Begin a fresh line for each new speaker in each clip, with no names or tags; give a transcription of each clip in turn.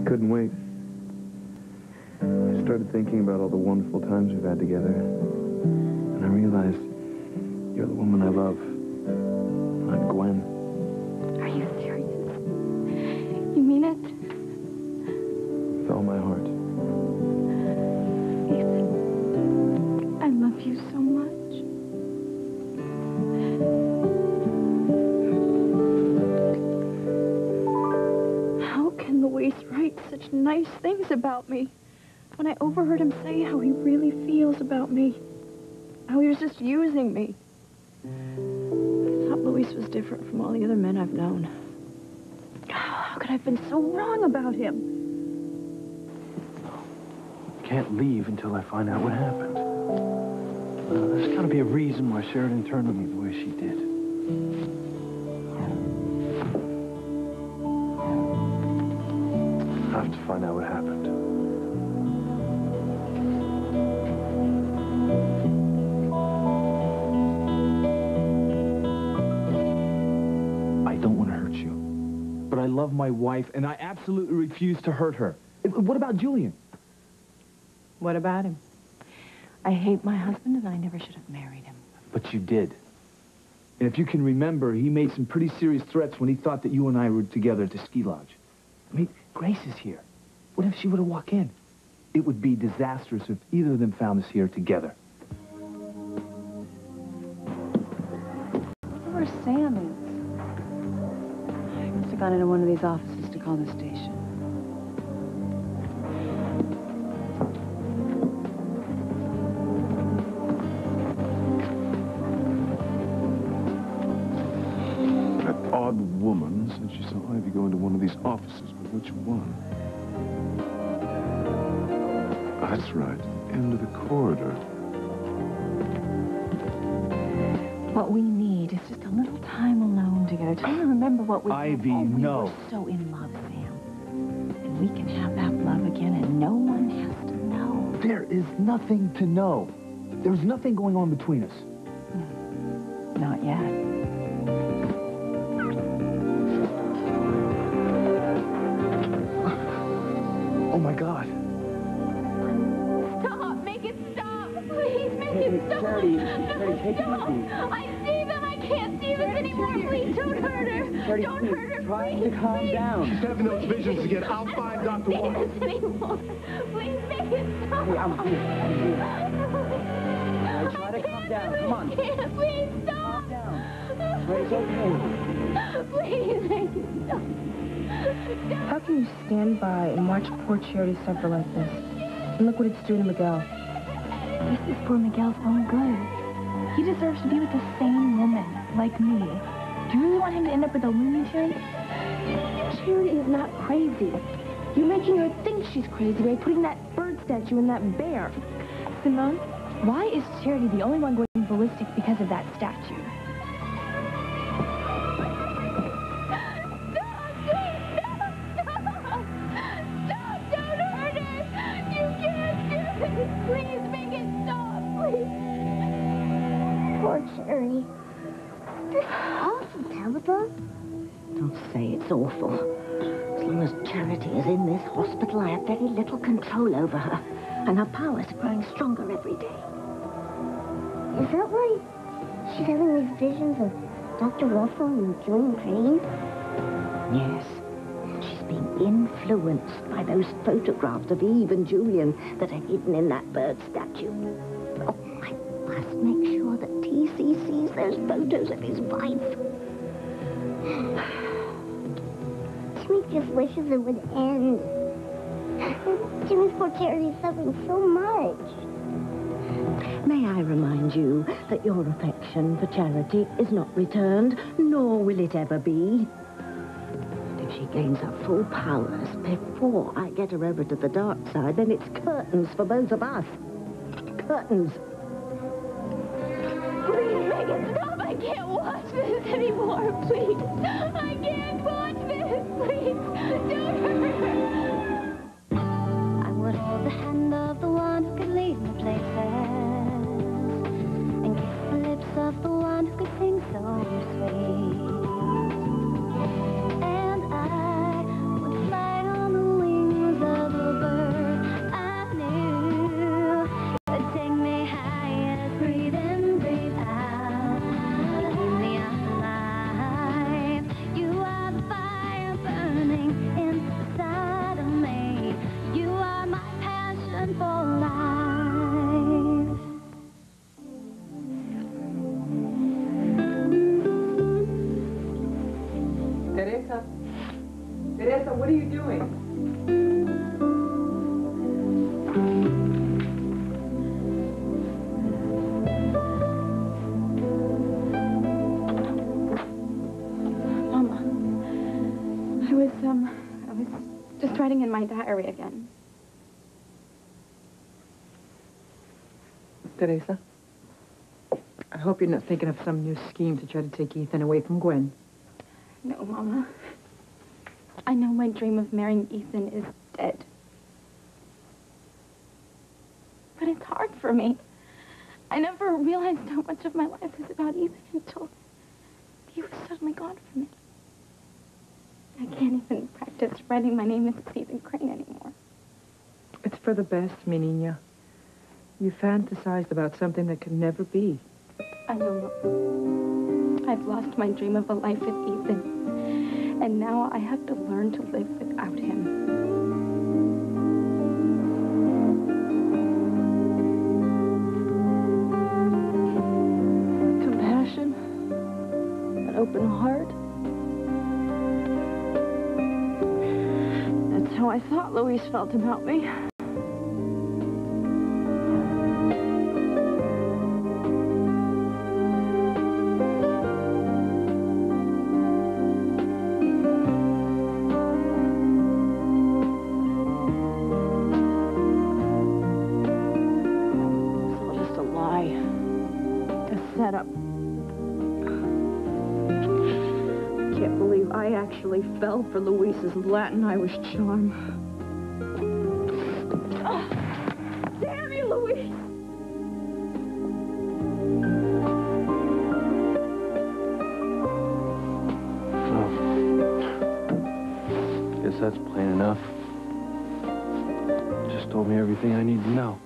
couldn't wait. I started thinking about all the wonderful times we've had together, and I realized you're the woman I love, not Gwen.
Are you serious? You mean it?
With all my heart.
Ethan, I love you so much. How can Luis write such nice things about me when I overheard him say how he really feels about me? How he was just using me. I thought Luis was different from all the other men I've known. How could I have been so wrong about him?
Can't leave until I find out what happened. There's got to be a reason why Sheridan turned on me the way she did. I have to find out what happened.
I don't want to hurt you, but I love my wife, and I absolutely refuse to hurt her. What about Julian?
What about him? I hate my husband, and I never should have married him.
But you did. And if you can remember, he made some pretty serious threats when he thought that you and I were together at the ski lodge. I mean, Grace is here. What if she were to walk in? It would be disastrous if either of them found us here together.
Where's Sam is? I must have gone into one of these offices to call the station.
Odd woman said she saw Ivy go into one of these offices, but which one? That's right, the end of the corridor.
What we need is just a little time alone together. Try to remember what we
Ivy,
had. We
no.
were so in love, Sam. And we can have that love again, and no one has to know.
There is nothing to know. There's nothing going on between us.
Not yet.
Oh, my God.
Stop! Make it stop! Please, make it stop!
Charity, take it
No!
easy.
I see them! I can't see this anymore! Please, don't hurt her!
Charity,
Don't hurt her!
try
Please,
to calm
please.
down.
She's having those visions again. I'll find Dr.
I
White.
can't see this anymore! Please, make it stop!
Hey, I'm here. Try to calm down. Come on.
I can't! Please, stop!
Calm down. It's okay.
Please, make it stop!
How can you stand by and watch poor Charity suffer like this? And look what it's doing to Miguel.
This is for Miguel's own good. He deserves to be with the same woman, like me. Do you really want him to end up with a Looney Tune?
Charity is not crazy. You're making her think she's crazy by putting that bird statue in that bear.
Simone, why is Charity the only one going ballistic because of that statue? Please make it stop, please.
Poor Charity. This is awful, Tabitha.
Don't say it's awful. As long as Charity is in this hospital, I have very little control over her. And her powers are growing stronger every day.
Is that why she's having these visions of Dr. Russell and Julian Crane?
Yes. She's being influenced by those photographs of Eve and Julian that are hidden in that bird statue. Oh, I must make sure that TC sees those photos of his wife.
Jimmy just wishes it would end. Jimmy's poor Charity is suffering so much.
May I remind you that your affection for Charity is not returned, nor will it ever be. If she gains her full powers before I get her over to the dark side, then it's curtains for both of us. Curtains.
Please make it stop. I can't watch this anymore, please. I can't watch this, please. Don't hurt her.
I would hold the hand of the one who could lead me places and kiss the lips of the one who could sing so sweet. And I would fly on the wing
Teresa. Teresa, what are you doing?
Mama, I was just writing in my diary again.
Teresa, I hope you're not thinking of some new scheme to try to take Ethan away from Gwen.
No, Mama. I know my dream of marrying Ethan is dead. But it's hard for me. I never realized how much of my life was about Ethan until he was suddenly gone from it. I can't even practice writing my name into Stephen Crane anymore.
It's for the best, mi niña. You fantasized about something that could never be.
I know. I've lost my dream of a life with Ethan. And now I have to learn to live without him. Compassion. An open heart. That's how I thought Louise felt about me. Fell for Louise's Latin-Irish charm. Oh, damn you, Louise!
Well, guess that's plain enough. Just told me everything I need to know.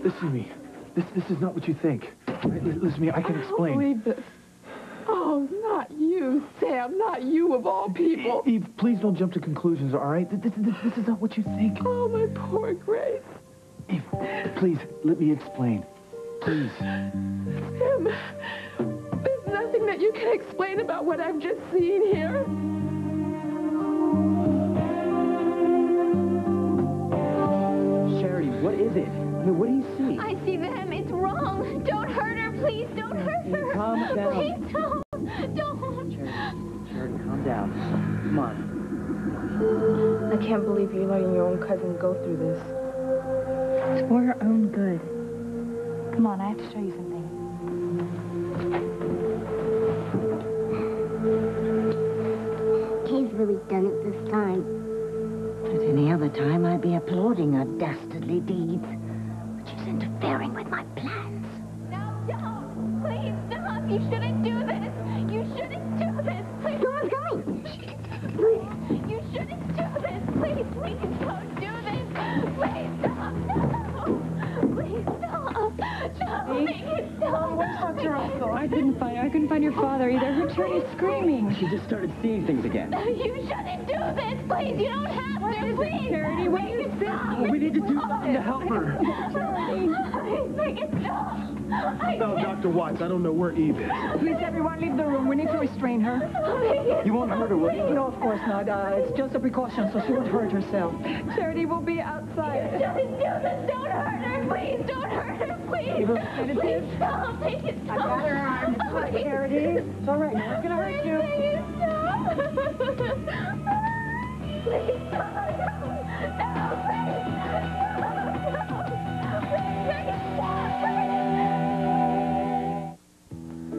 Listen to me. This is not what you think. Listen to me, I can explain.
I don't believe this. Oh, not you, Sam. Not you, of all people.
Eve, please don't jump to conclusions, all right? This is not what you think.
Oh, my poor Grace.
Eve, please, let me explain. Please.
Sam, there's nothing that you can explain about what I've just seen here.
Charity, what is it? I mean, what do you see?
I see them. It's wrong. Don't hurt her, please. Don't hurt her.
Calm down.
Please don't. Don't.
Charity, calm down. Come on.
I can't believe you're letting your own cousin go through this.
It's for her own good.
Come on, I have to show you something.
He's really done it this time. At any other time, I'd be applauding her dastardly deeds. But she's interfering with my plans.
No, don't! Please stop! You shouldn't do this! You shouldn't do this! Please!
Dawn's coming!
Please! You shouldn't do this! Please, please don't do this! Please stop! No! Please stop! No, please stop!
What's Dr. Russell? I couldn't find your father either. Who heard you screaming?
She just started seeing things again.
You shouldn't do this! Please! You don't have to! Please!
Charity, what do you think?
We need to do something to help her.
Please make it stop!
No, Dr. Watts, I don't know where Eve is.
Please, everyone, leave the room. We need to restrain her.
You won't hurt her, will you?
No, of course not. It's just a precaution so she won't hurt herself. Charity will be outside.
Don't do this! Don't hurt her! Please! Don't hurt her! Please! Please stop! Make it stop!
I got her arm. It's all right, Charity. It's all right. No one's going to hurt you.
Please stop! Please stop! No, please!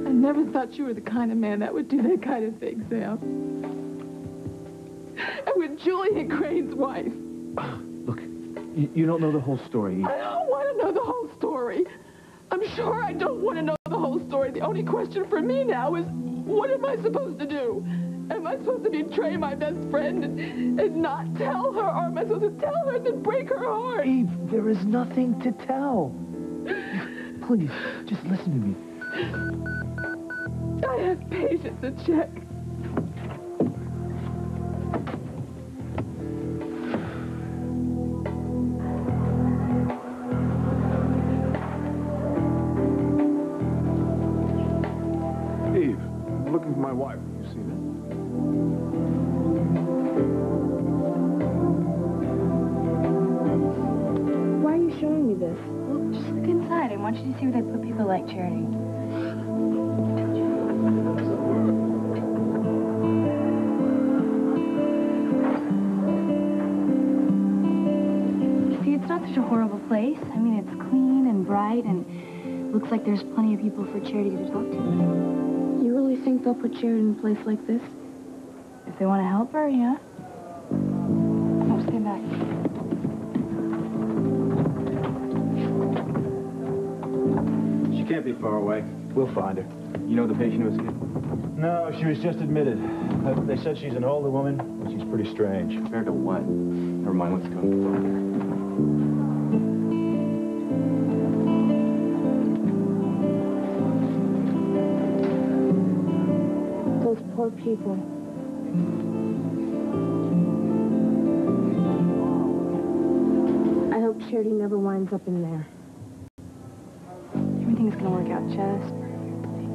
I never thought you were the kind of man that would do that kind of thing, Sam. And with Julian Crane's wife.
Look, you don't know the whole story.
I don't want to know the whole story. I'm sure I don't want to know the whole story. The only question for me now is, what am I supposed to do? Am I supposed to betray my best friend and not tell her? Or am I supposed to tell her and then break her heart?
Eve, there is nothing to tell. please, just listen to me.
I have patience to check.
Eve, I'm looking for my wife. You seen her?
Why are you showing me this?
Well, just look inside. I want you to see where they put people like Charity. See, it's not such a horrible place. I mean, it's clean and bright, and looks like there's plenty of people for Charity to talk to.
You really think they'll put Charity in a place like this?
If they want to help her, yeah. Oh, stay back.
She can't be far away.
We'll find her. You know the patient who was here?
No, she was just admitted. They said she's an older woman, and she's pretty strange.
Compared to what? Never mind, let's go.
Those poor people. I hope Charity never winds up in there.
Everything's gonna work out just perfectly.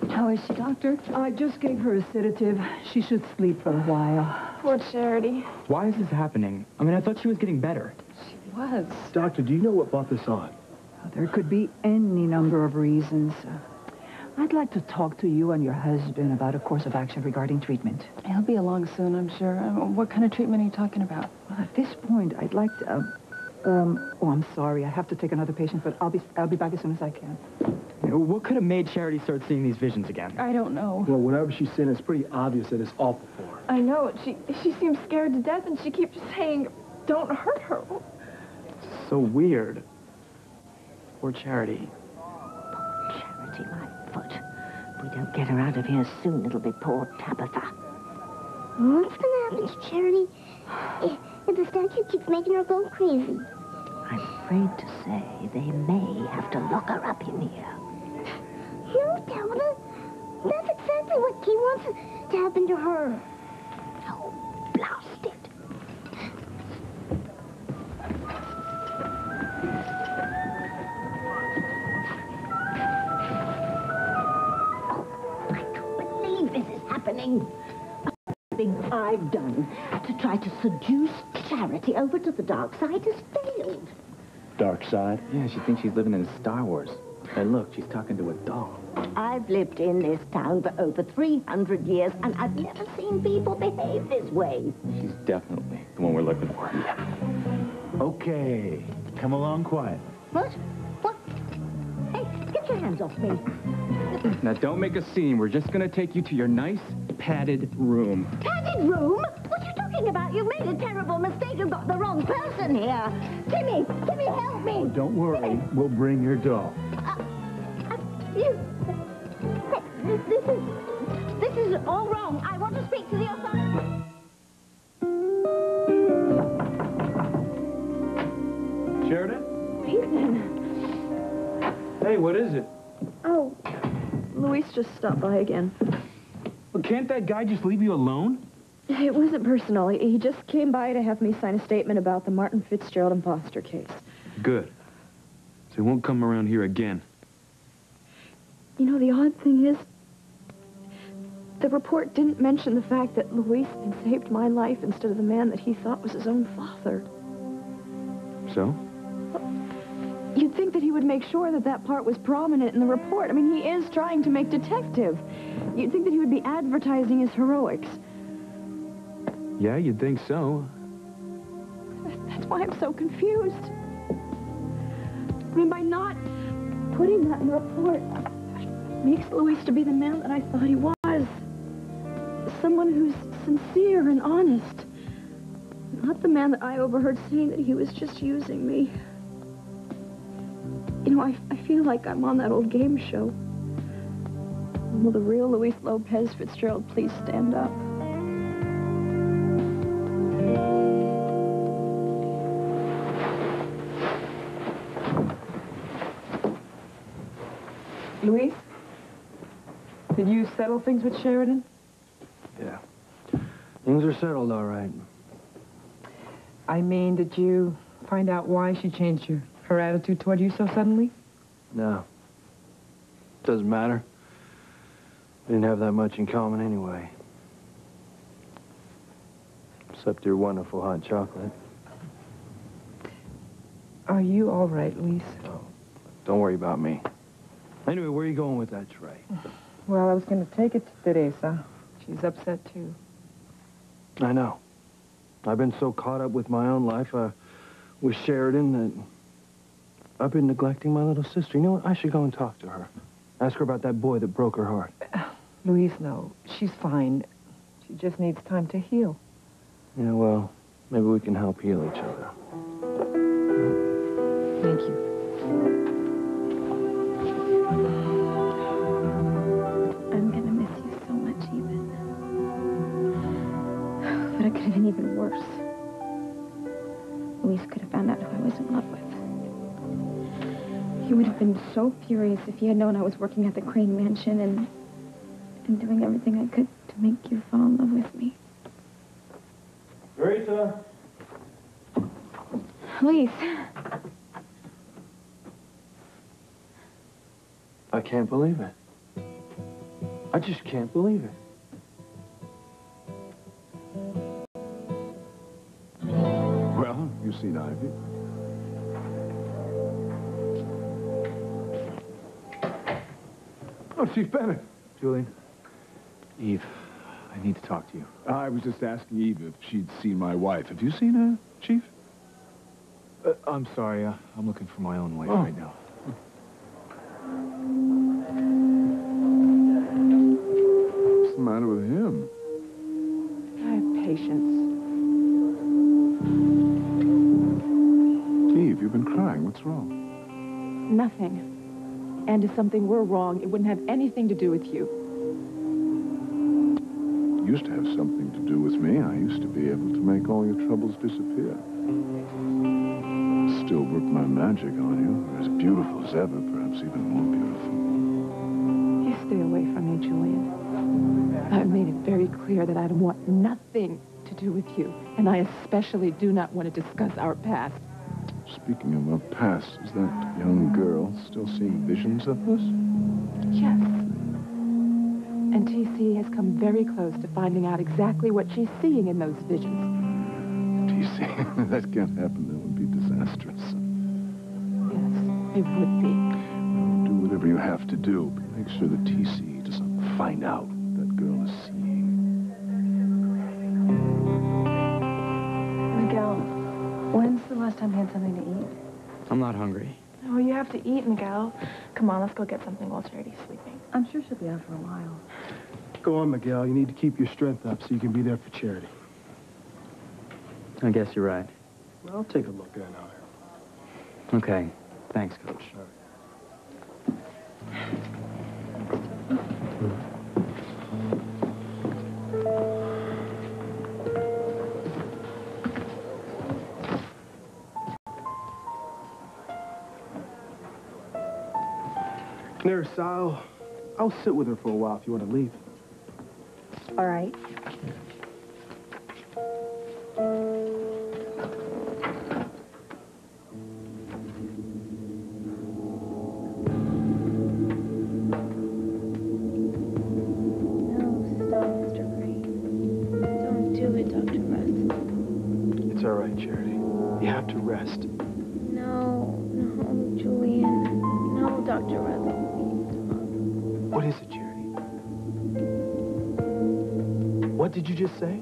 How is she, doctor?
I just gave her a sedative. She should sleep for a while.
Poor Charity.
Why is this happening? I mean, I thought she was getting better.
She was.
Doctor, do you know what brought this on?
There could be any number of reasons. I'd like to talk to you and your husband about a course of action regarding treatment.
He'll be along soon, I'm sure. What kind of treatment are you talking about?
Well, at this point, I'd like to... oh, I'm sorry. I have to take another patient, but I'll be back as soon as I can.
What could have made Charity start seeing these visions again?
I don't know.
Well, whatever she's saying, it's pretty obvious that it's awful for her.
I know. She seems scared to death, and she keeps saying, don't hurt her.
So weird. Poor Charity.
Charity, my foot. If we don't get her out of here soon, it'll be poor Tabitha.
What's gonna happen to Charity if the statue keeps making her go crazy?
I'm afraid to say they may have to lock her up in here.
No, Tabitha. That's exactly what Kay wants to happen to her.
Oh, blast it. Oh, I don't believe this is happening. Everything I've done to try to seduce Charity over to the dark side has failed.
Dark side?
Yeah, she thinks she's living in Star Wars. Hey, look, she's talking to a doll.
I've lived in this town for over 300 years, and I've never seen people behave this way.
She's definitely the one we're looking for.
Okay, come along quiet.
What? What? Hey, get your hands off me.
Now, don't make a scene. We're just going to take you to your nice, padded room.
Padded room? What are you talking about? You made a terrible mistake. You've got the wrong person here. Timmy, help me.
Oh, don't worry, we'll bring your doll.
This is all wrong. I want to speak to the authorities.
Sheridan?
Ethan.
Hey, what is it?
Oh, Luis just stopped by again.
Well, can't that guy just leave you alone?
It wasn't personal. He just came by to have me sign a statement about the Martin Fitzgerald imposter case.
Good. So he won't come around here again.
You know, the odd thing is, the report didn't mention the fact that Luis had saved my life instead of the man that he thought was his own father.
So?
You'd think that he would make sure that that part was prominent in the report. I mean, he is trying to make detective. You'd think that he would be advertising his heroics.
Yeah, you'd think so.
That's why I'm so confused. I mean, by not putting that in the report, makes Luis to be the man that I thought he was. Someone who's sincere and honest. Not the man that I overheard saying that he was just using me. You know, I feel like I'm on that old game show. Will the real Luis Lopez Fitzgerald please stand up?
Luis, did you settle things with Sheridan?
Yeah. Things are settled, all right.
I mean, did you find out why she changed her attitude toward you so suddenly?
No. Doesn't matter. We didn't have that much in common anyway. Except your wonderful hot chocolate.
Are you all right, Luis?
Oh, don't worry about me. Anyway, where are you going with that tray?
Well, I was going to take it to Teresa. She's upset, too.
I know. I've been so caught up with my own life with Sheridan that I've been neglecting my little sister. You know what? I should go and talk to her. Ask her about that boy that broke her heart.
Luis, no. She's fine. She just needs time to heal.
Yeah, well, maybe we can help heal each other.
Thank you.
I'm gonna miss you so much, even. But it could have been even worse. Luis could have found out who I was in love with. He would have been so furious if he had known I was working at the Crane Mansion and doing everything I could to make you fall in love with me.
Teresa!
Luis.
I can't believe it. I just can't believe it.
Well, you seen Ivy?
Oh, Chief Bennett. Julian.
Eve, I need to talk to you. I was just asking Eve if she'd seen my wife. Have you seen her, Chief?
I'm sorry. I'm looking for my own wife right now.
What's the matter with him?
I have patience.
Eve, you've been crying. What's wrong?
Nothing. And if something were wrong, it wouldn't have anything to do with you.
It used to have something to do with me. I used to be able to make all your troubles disappear. Still work my magic on you. You're as beautiful as ever, perhaps even more beautiful.
You stay away from me, Julian. I've made it very clear that I want nothing to do with you. And I especially do not want to discuss our past.
Speaking of our past, is that young girl still seeing visions of us?
Yes. And TC has come very close to finding out exactly what she's seeing in those visions.
TC, that can't happen. That would be disastrous.
Yes, it would be.
Well, do whatever you have to do, but make sure that TC doesn't find out what that girl is seeing.
Miguel, when's the last time you had something to eat?
I'm not hungry.
Oh, you have to eat, Miguel. Come on, let's go get something while Charity's sleeping.
I'm sure she'll be out for a while.
Go on, Miguel. You need to keep your strength up so you can be there for Charity.
I guess you're right.
Well, I'll take a look at her.
Okay. Thanks, Coach.
Nurse, I'll sit with her for a while if you want to leave.
All right.
It's all right, Charity. You have to rest.
No, Julian. No, Dr. Russell.
What is it, Charity? What did you just say?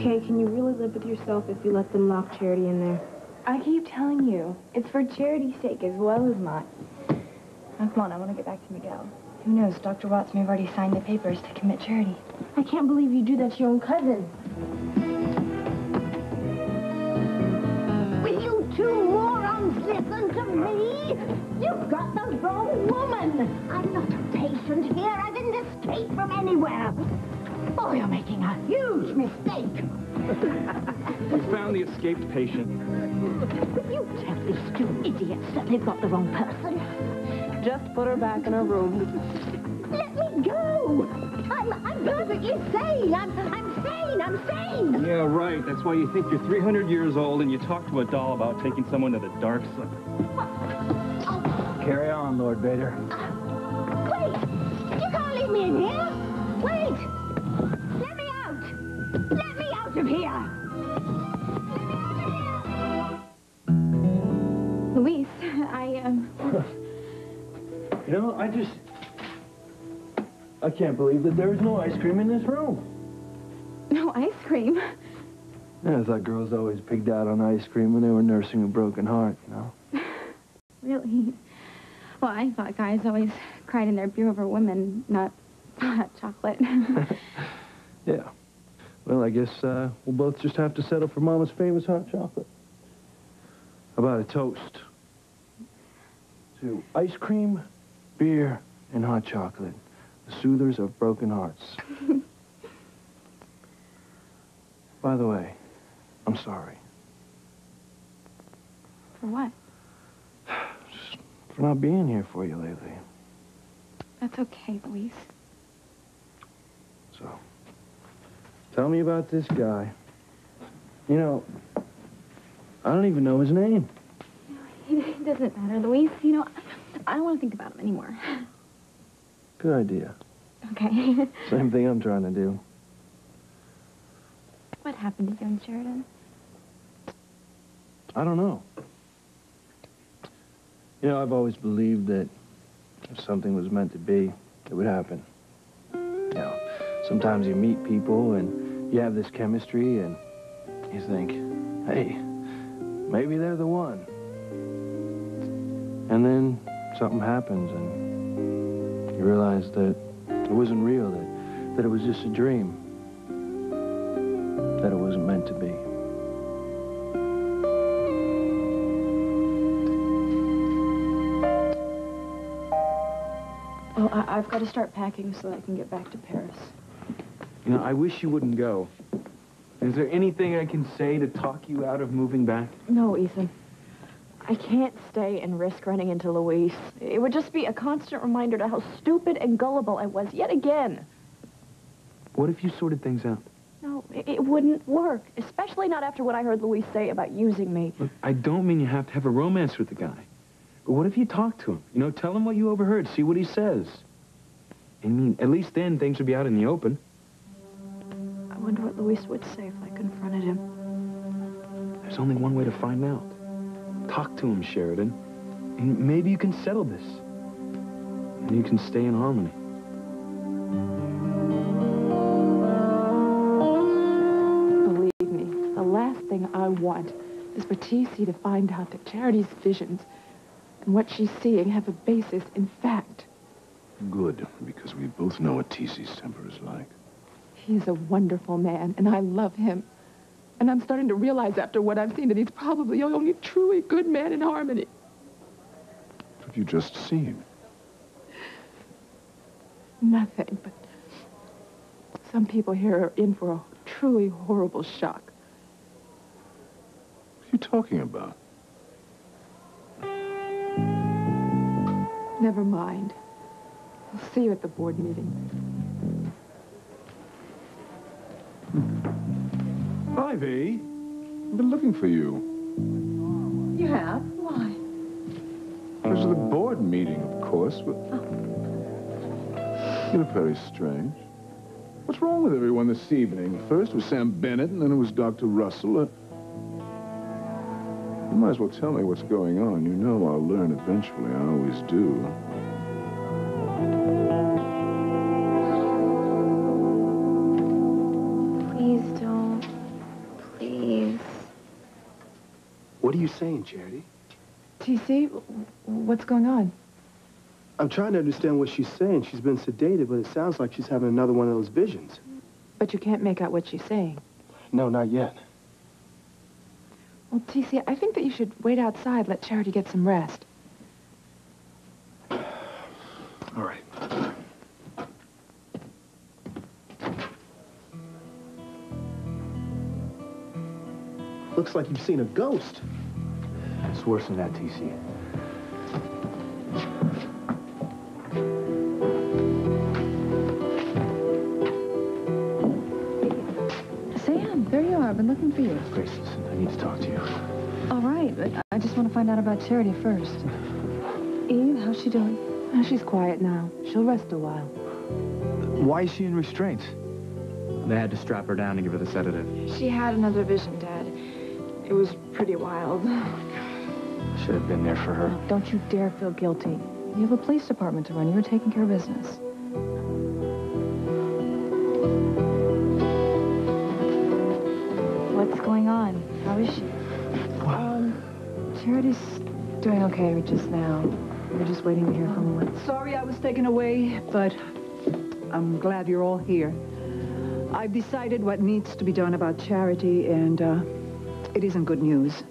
Kay, can you really live with yourself if you let them lock Charity in there?
I keep telling you, it's for Charity's sake as well as mine. Now, come on, I want to get back to Miguel. Who knows, Dr. Watts may have already signed the papers to commit Charity.
I can't believe you do that to your own cousin. Will you two morons listen to me? You've got the wrong woman. I'm not a patient here. I didn't escape from anywhere.
Oh, you're making a huge mistake.
We found the escaped patient.
You tell these two idiots that they've got the wrong person.
Just put her back in her room.
Let me go. I'm perfectly sane. I'm sane.
Yeah, right. That's why you think you're 300 years old and you talk to a doll about taking someone to the dark side.
Carry on, Lord Vader.
Wait! You can't leave me in here! Wait! Let me out! Let me out of here!
Luis,
You know, I can't believe that there's no ice cream in this room.
No ice cream?
Yeah, I thought girls always pigged out on ice cream when they were nursing a broken heart, you know?
Really? Well, I thought guys always cried in their beer over women, not hot chocolate.
Yeah. Well, I guess we'll both just have to settle for Mama's famous hot chocolate. How about a toast to ice cream, beer, and hot chocolate, the soothers of broken hearts. By the way, I'm sorry.
For what?
Just for not being here for you lately.
That's okay, Luis.
So, tell me about this guy. You know, I don't even know his name.
It doesn't matter, Luis. You know, I don't want to think about him anymore.
Good idea.
Okay.
Same thing I'm trying to do.
What happened to you and Sheridan?
I don't know. You know, I've always believed that if something was meant to be, it would happen. You know, sometimes you meet people and you have this chemistry and you think, hey, maybe they're the one. And then something happens and you realize that it wasn't real, that it was just a dream, that it wasn't meant to be.
Well, I've got to start packing so that I can get back to Paris.
You know, I wish you wouldn't go. Is there anything I can say to talk you out of moving back?
No, Ethan. I can't stay and risk running into Luis. It would just be a constant reminder to how stupid and gullible I was yet again.
What if you sorted things out?
No, it wouldn't work, especially not after what I heard Luis say about using me.
Look, I don't mean you have to have a romance with the guy. But what if you talk to him? You know, tell him what you overheard, see what he says. I mean, at least then things would be out in the open.
I wonder what Luis would say if I confronted him.
There's only one way to find out. Talk to him, Sheridan. And maybe you can settle this. And you can stay in harmony.
Believe me, the last thing I want is for TC to find out that Charity's visions and what she's seeing have a basis in fact.
Good, because we both know what TC's temper is like.
He's a wonderful man, and I love him. And I'm starting to realize after what I've seen that he's probably the only truly good man in Harmony.
What have you just seen?
Nothing, but some people here are in for a truly horrible shock.
What are you talking about?
Never mind. I'll see you at the board meeting.
Ivy, I've been looking for you.
You have? Why?
Because of the board meeting, of course, but... You look very strange. What's wrong with everyone this evening? First it was Sam Bennett, and then it was Dr. Russell. You might as well tell me what's going on. You know I'll learn eventually. I always do.
Please don't. Please.
What are you saying, Charity?
TC, what's going on?
I'm trying to understand what she's saying. She's been sedated, but it sounds like she's having another one of those visions.
But you can't make out what she's saying.
No, not yet.
Well, TC, I think that you should wait outside, let Charity get some rest.
All right. Looks like you've seen a ghost.
It's worse than that, TC.
Sam, there you are. I've been looking for you.
Grace, listen, I need to talk to you.
All right, but I just want to find out about Charity first. Eve, how's she doing?
She's quiet now. She'll rest a while.
Why is she in restraints?
They had to strap her down and give her the sedative.
She had another vision, Dad. It was pretty wild.
Should have been there for her.
Don't you dare feel guilty. You have a police department to run. You're taking care of business. What's going on? How is she? Charity's doing okay just now. We're just waiting to hear from her.
Sorry I was taken away, but I'm glad you're all here. I've decided what needs to be done about Charity, and it isn't good news.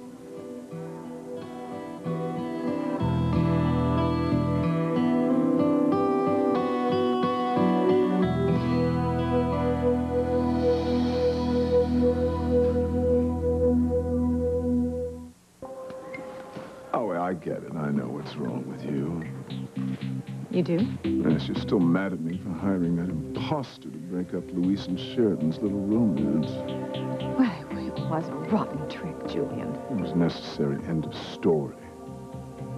Oh, well, I get it. I know what's wrong with you.
You do?
Yes, you're still mad at me for hiring that imposter to break up Louise and Sheridan's little romance.
Well, it was a rotten trick, Julian.
It was necessary. End of story.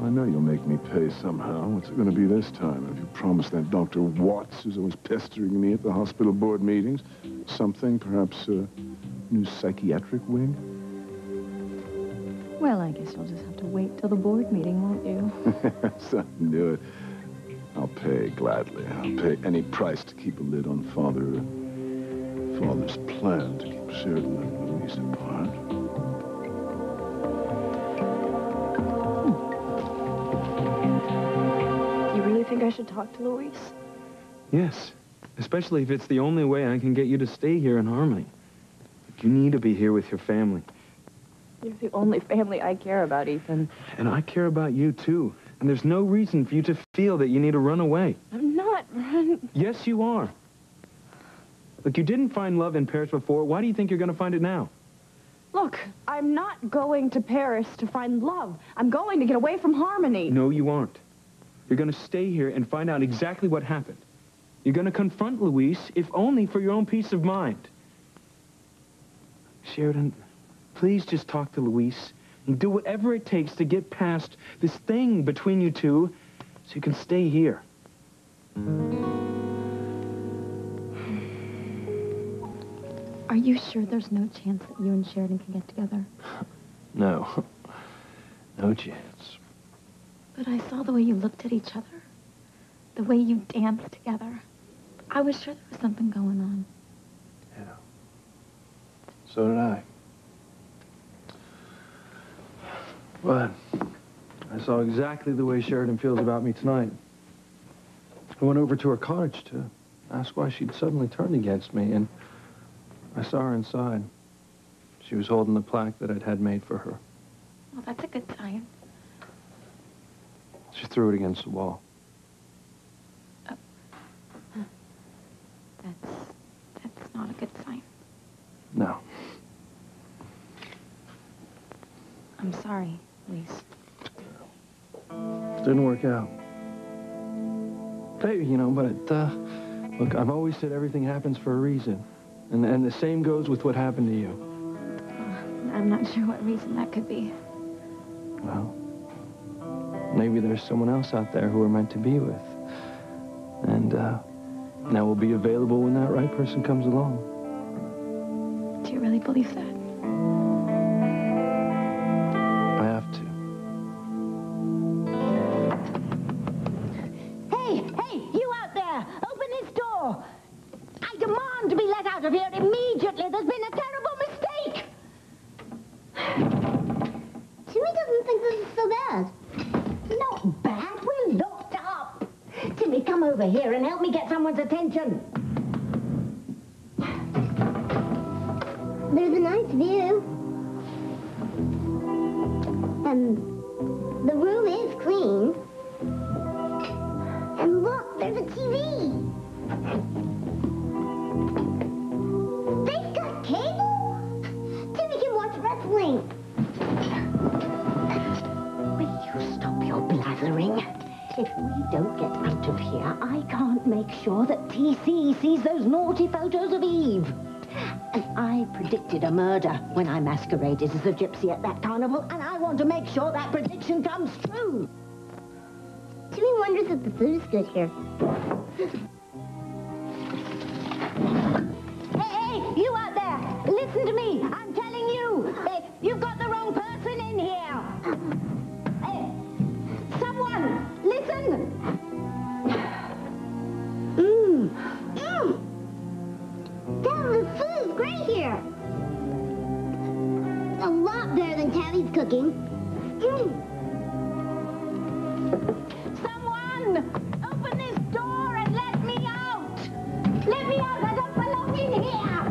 I know you'll make me pay somehow. What's it going to be this time? Have you promised that Dr. Watts, who's always pestering me at the hospital board meetings, something, perhaps a new psychiatric wing?
Well, I guess you'll just have to wait till the board meeting, won't you?
So I knew it. I'll pay gladly. I'll pay any price to keep a lid on Father's plan to keep Sheridan and Louise apart.
You really think I should talk to Louise?
Yes, especially if it's the only way I can get you to stay here in Harmony. But you need to be here with your family.
You're the only family I care about, Ethan.
And I care about you, too. And there's no reason for you to feel that you need to run away.
I'm not running.
Yes, you are. Look, you didn't find love in Paris before. Why do you think you're going to find it now?
Look, I'm not going to Paris to find love. I'm going to get away from Harmony.
No, you aren't. You're going to stay here and find out exactly what happened. You're going to confront Louise, if only for your own peace of mind. Sheridan, please just talk to Louise and do whatever it takes to get past this thing between you two so you can stay here.
Are you sure there's no chance that you and Sheridan can get together?
No. No chance.
But I saw the way you looked at each other. The way you danced together. I was sure there was something going on.
Yeah. So did I. But I saw exactly the way Sheridan feels about me tonight. I went over to her cottage to ask why she'd suddenly turned against me, and I saw her inside. She was holding the plaque that I'd had made for her.
Well, that's a good sign.
She threw it against the wall.
That's not a good sign.
No.
I'm sorry, Louise.
Didn't work out. Hey, you know, but look, I've always said everything happens for a reason. And the same goes with what happened to you.
I'm not sure what reason that could be.
Well, maybe there's someone else out there who we're meant to be with. And now we'll be available when that right person comes along.
Do you really believe that?
I have to.
Hey, you out there! Open this door! I demand to be let out of here immediately! There's been a terrible mistake!
Timmy doesn't think this is so bad.
Not bad, we're locked up! Timmy, come over here and help me get someone's attention.
There's a nice view. And the room is clean. And look, there's a TV. They've got cable. Timmy can watch wrestling.
would make sure that TC sees those naughty photos of Eve. And I predicted a murder when I masqueraded as a gypsy at that carnival, and I want to make sure that prediction comes true.
Timmy wonders if the food is good here.
Hey, you out there! Listen to me! I'm telling you! You've got the wrong person in here! Hey, someone! Listen!
Dad, the food is great here. A lot better than Tabby's cooking.
Someone! Open this door and let me out! Let me out! I don't belong in here!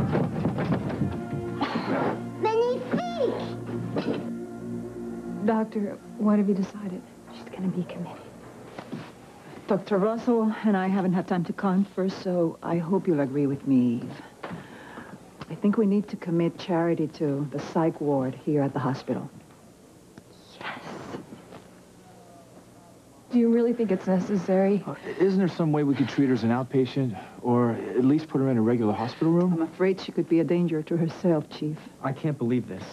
Magnifique!
Doctor, what have you decided?
She's going to be committed.
Dr. Russell and I haven't had time to conference, so I hope you'll agree with me, Eve. I think we need to commit Charity to the psych ward here at the hospital.
Do you really think it's necessary?
Isn't there some way we could treat her as an outpatient? Or at least put her in a regular hospital room?
I'm afraid she could be a danger to herself, Chief.
I can't believe this.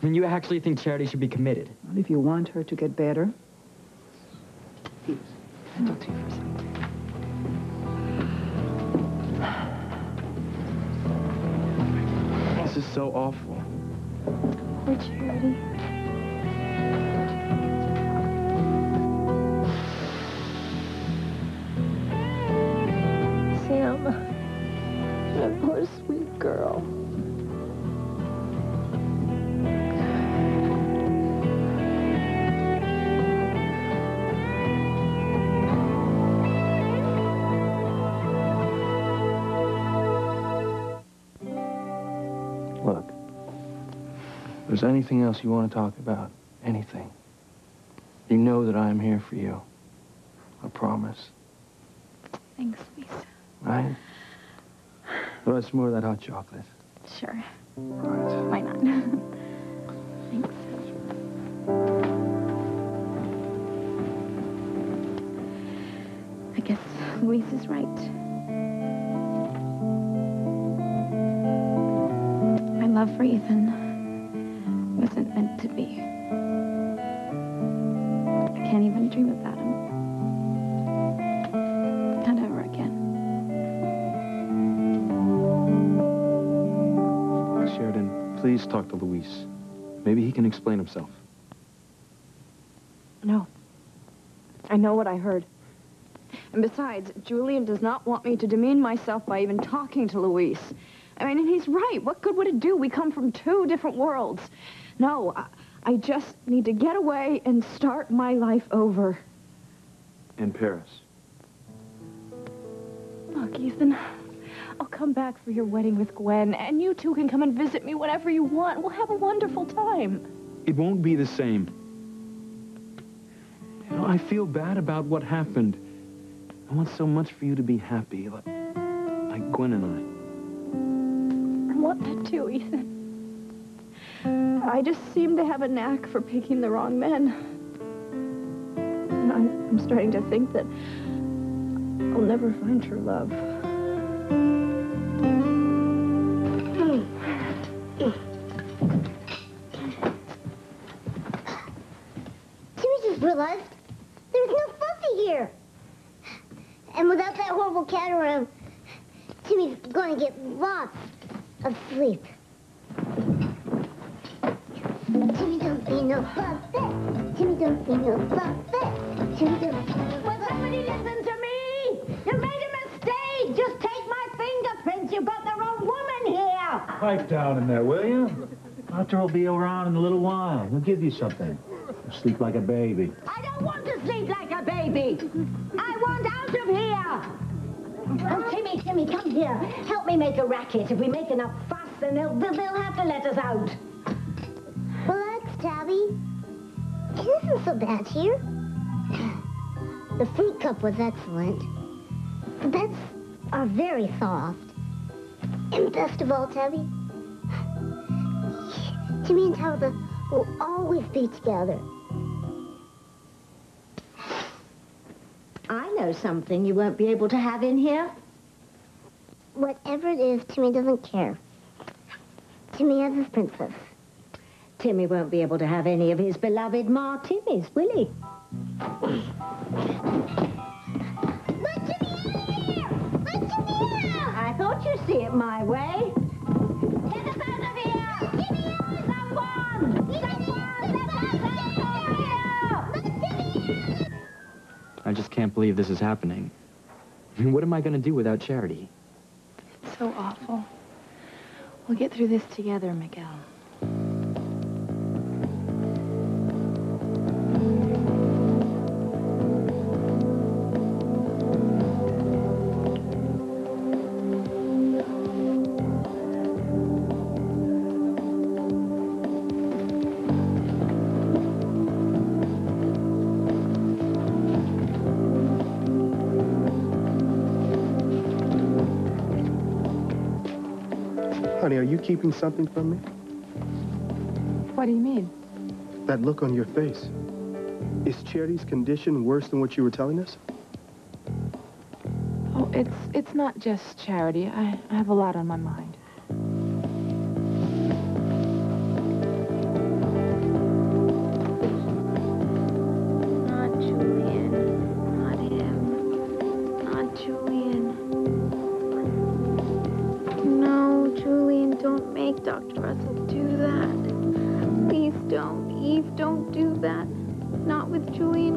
I mean, you actually think Charity should be committed?
Well, if you want her to get better.
Please, can I talk to you for a second? This is so awful.
Poor Charity.
Sam, that poor sweet girl.
Look, if there's anything else you want to talk about, anything, you know that I'm here for you. I promise.
Thanks, Lisa.
Right? How about some more of that hot chocolate?
Sure.
All right.
Why not? Thanks. I guess Louise is right. My love for Ethan wasn't meant to be. I can't even dream about him. Not ever again.
Sheridan, please talk to Luis. Maybe he can explain himself.
No. I know what I heard. And besides, Julian does not want me to demean myself by even talking to Luis. I mean, and he's right. What good would it do? We come from two different worlds. No, I just need to get away and start my life over.
In Paris.
Look, Ethan, I'll come back for your wedding with Gwen, and you two can come and visit me whenever you want. We'll have a wonderful time.
It won't be the same. You know, I feel bad about what happened. I want so much for you to be happy, like Gwen and I.
I want that too, Ethan. I just seem to have a knack for picking the wrong men. And I'm starting to think that I'll never find true love.
Timmy just realized there's no Fluffy here. And without that horrible cat around, Timmy's going to get lots of sleep. Timmy don't see no Fluffy. Timmy don't see no Fluffy. Timmy don't see no
Will somebody listen to me? You made a mistake. Just take my fingerprints. You've got the wrong woman here.
Pipe down in there, will you? Doctor will be around in a little while. He'll give you something. You'll sleep like a baby.
I don't want to sleep like a baby. I want out of here. Oh, Timmy, come here. Help me make a racket. If we make enough fuss, then they'll have to let us out.
Relax, Tabby. It isn't so bad here. The fruit cup was excellent. The beds are very soft. And best of all, Tabby, Timmy and Tabitha will always be together.
I know something you won't be able to have in here.
Whatever it is, Timmy doesn't care. Timmy has his princess.
Timmy won't be able to have any of his beloved martinis, will he?
Let Timmy out of here! Let Timmy out!
I thought you'd see it my way.
Get us out of here! Let Timmy out! Someone! Let us out of here!
I just can't believe this is happening. I mean, what am I going to do without Charity?
It's so awful. We'll get through this together, Miguel.
Honey, are you keeping something from me?
What do you mean?
That look on your face. Is Charity's condition worse than what you were telling us?
Oh, it's not just Charity. I have a lot on my mind.
Not Julian. Not him. Not Julian. No, Julian, don't make Dr. Russell do that. Please don't. Eve, don't do that. Not with Julian.